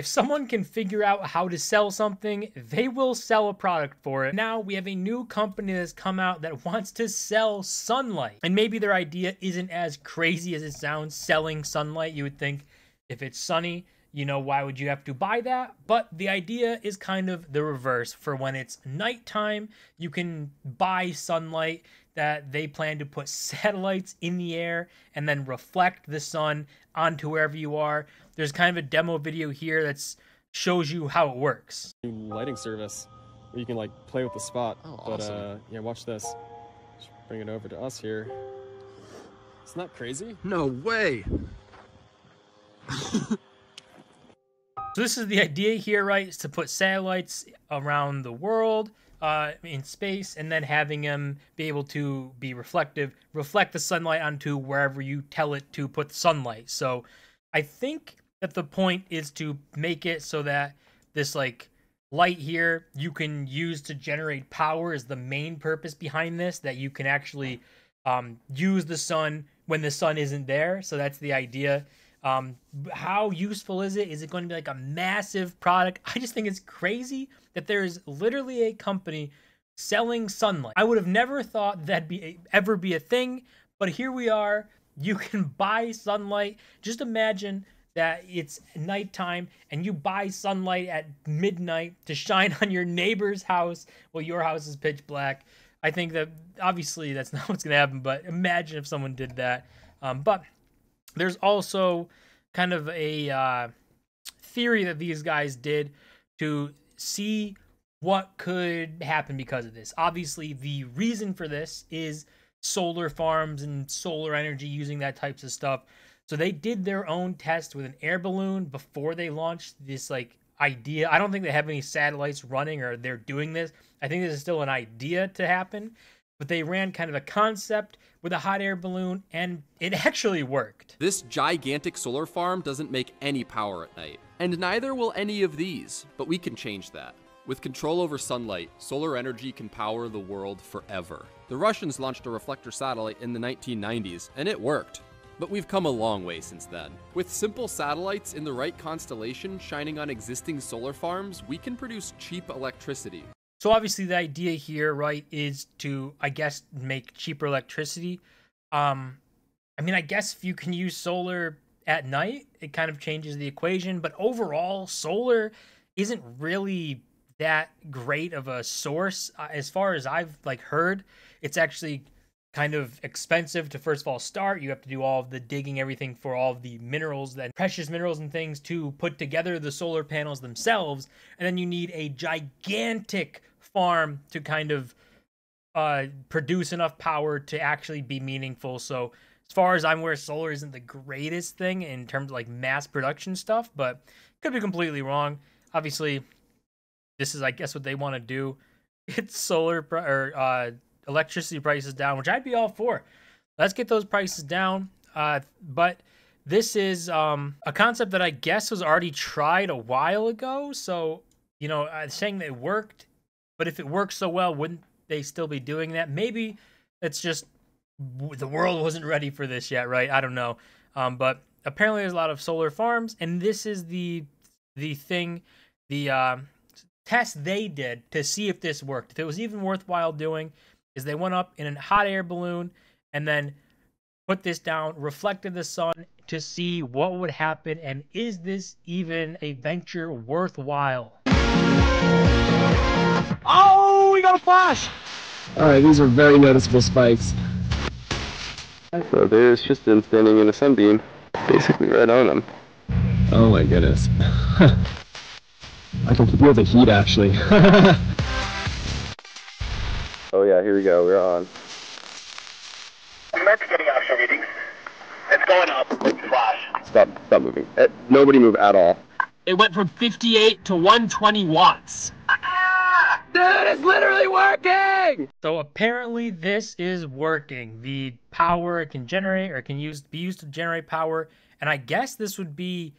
If someone can figure out how to sell something, they will sell a product for it. Now we have a new company that's come out that wants to sell sunlight. And maybe their idea isn't as crazy as it sounds, selling sunlight. You would think if it's sunny, you know, why would you have to buy that? But the idea is kind of the reverse. For when it's nighttime, you can buy sunlight that they plan to put satellites in the air and then reflect the sun onto wherever you are. There's kind of a demo video here that shows you how it works. New lighting service where you can like play with the spot. Oh, but awesome. yeah, watch this. Just bring it over to us here. Isn't that crazy? No way. So this is the idea here, right? Is to put satellites around the world, in space, and then having them be able to be reflective, reflect the sunlight onto wherever you tell it to put sunlight. So I think that the point is to make it so that this like light here you can use to generate power is the main purpose behind this, that you can actually use the sun when the sun isn't there. So that's the idea. How useful is it? Is it going to be like a massive product? I just think it's crazy that there is literally a company selling sunlight. I would have never thought that'd ever be a thing, but here we are. You can buy sunlight. Just imagine that it's nighttime and you buy sunlight at midnight to shine on your neighbor's house while your house is pitch black. I think that obviously that's not what's going to happen, but imagine if someone did that. But there's also kind of a theory that these guys did to see what could happen because of this. Obviously, the reason for this is solar farms and solar energy, using that types of stuff. So they did their own test with an air balloon before they launched this like idea. I don't think they have any satellites running or they're doing this. I think this is still an idea to happen. But they ran kind of a concept with a hot air balloon, and it actually worked. This gigantic solar farm doesn't make any power at night, and neither will any of these, but we can change that. With control over sunlight, solar energy can power the world forever. The Russians launched a reflector satellite in the 1990s, and it worked. But we've come a long way since then. With simple satellites in the right constellation shining on existing solar farms, we can produce cheap electricity. So obviously the idea here, right, is to, I guess, make cheaper electricity. I mean, I guess if you can use solar at night, it kind of changes the equation. But overall, solar isn't really that great of a source. As far as I've like heard, it's actually kind of expensive to first of all start. You have to do all of the digging, everything for all of the minerals, then precious minerals and things to put together the solar panels themselves. And then you need a gigantic farm to kind of produce enough power to actually be meaningful. So as far as I'm aware, solar isn't the greatest thing in terms of like mass production stuff, but could be completely wrong. Obviously, this is, I guess, what they want to do. Get solar or electricity prices down, which I'd be all for. Let's get those prices down. But this is a concept that I guess was already tried a while ago. So, you know, saying that it worked, but if it works so well, wouldn't they still be doing that? Maybe it's just the world wasn't ready for this yet, right? I don't know. But apparently there's a lot of solar farms, and this is the thing, the test they did to see if this worked, if it was even worthwhile doing, is they went up in a hot air balloon and then put this down, reflected the sun to see what would happen, and is this even a venture worthwhile? Oh, we got a flash! Alright, these are very noticeable spikes. So there's Tristan standing in a sunbeam, basically right on him. Oh my goodness. I can feel the heat actually. Oh yeah, here we go, we're on. Mark's getting actual readings. It's going up. Flash. Stop moving. Nobody move at all. It went from 58 to 120 watts. Dude, it's literally working! So apparently this is working. The power it can generate, or it can be used to generate power, and I guess this would be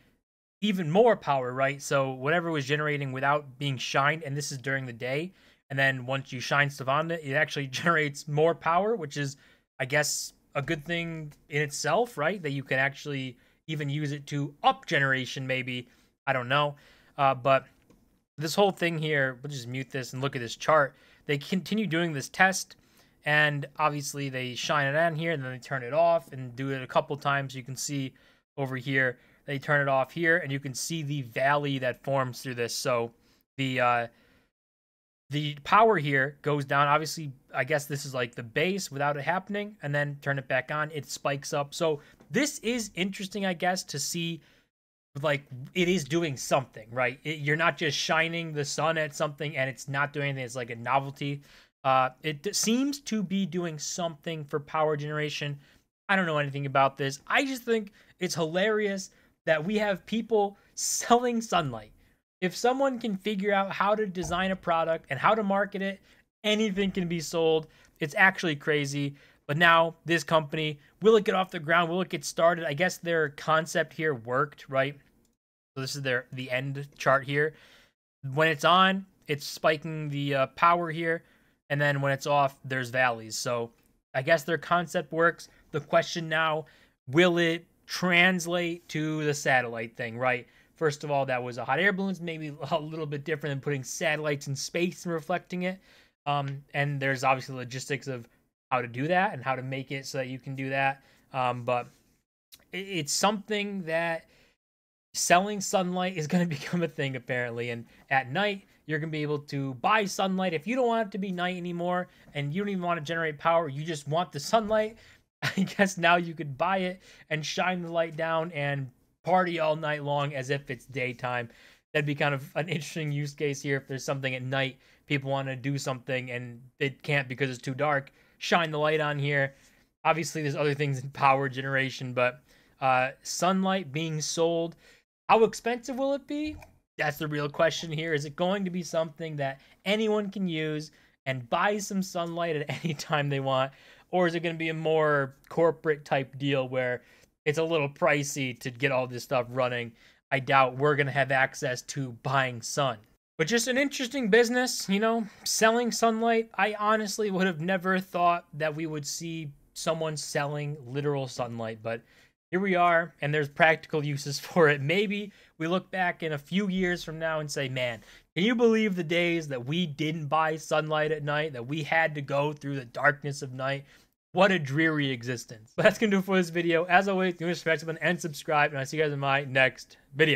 even more power, right? So whatever was generating without being shined, and this is during the day, and then once you shine stuff on it, it actually generates more power, which is, I guess, a good thing in itself, right? That you can actually even use it to up generation maybe I don't know. But this whole thing here, we'll just mute this and look at this chart. They continue doing this test, and obviously they shine it on here, and then they turn it off and do it a couple times. You can see over here, they turn it off here, and you can see the valley that forms through this. So the power here goes down. Obviously, I guess this is like the base without it happening, and then turn it back on, it spikes up. So this is interesting, I guess, to see, like, it is doing something, right? You're not just shining the sun at something and it's not doing anything. It's like a novelty. It seems to be doing something for power generation. I don't know anything about this. I just think it's hilarious that we have people selling sunlight. If someone can figure out how to design a product and how to market it, anything can be sold. It's actually crazy. But now this company, will it get off the ground? Will it get started? I guess their concept here worked, right? So this is the end chart here. When it's on, it's spiking the power here. And then when it's off, there's valleys. So I guess their concept works. The question now, will it translate to the satellite thing, right? First of all, that was a hot air balloons, maybe a little bit different than putting satellites in space and reflecting it. And there's obviously logistics of how to do that and how to make it so that you can do that. But it's something that selling sunlight is going to become a thing, apparently. And at night, you're going to be able to buy sunlight. If you don't want it to be night anymore and you don't even want to generate power, you just want the sunlight, I guess now you could buy it and shine the light down and party all night long as if it's daytime. That'd be kind of an interesting use case here. If there's something at night, people want to do something and they can't because it's too dark, shine the light on here. Obviously, there's other things in power generation, but sunlight being sold, how expensive will it be? That's the real question here. Is it going to be something that anyone can use and buy some sunlight at any time they want? Or is it going to be a more corporate type deal where it's a little pricey to get all this stuff running? I doubt we're going to have access to buying sun. But just an interesting business, you know, selling sunlight. I honestly would have never thought that we would see someone selling literal sunlight, but here we are, and there's practical uses for it. Maybe we look back in a few years from now and say, man, can you believe the days that we didn't buy sunlight at night, that we had to go through the darkness of night? What a dreary existence. But that's going to do it for this video. As always, do smash the button and subscribe, and I'll see you guys in my next video.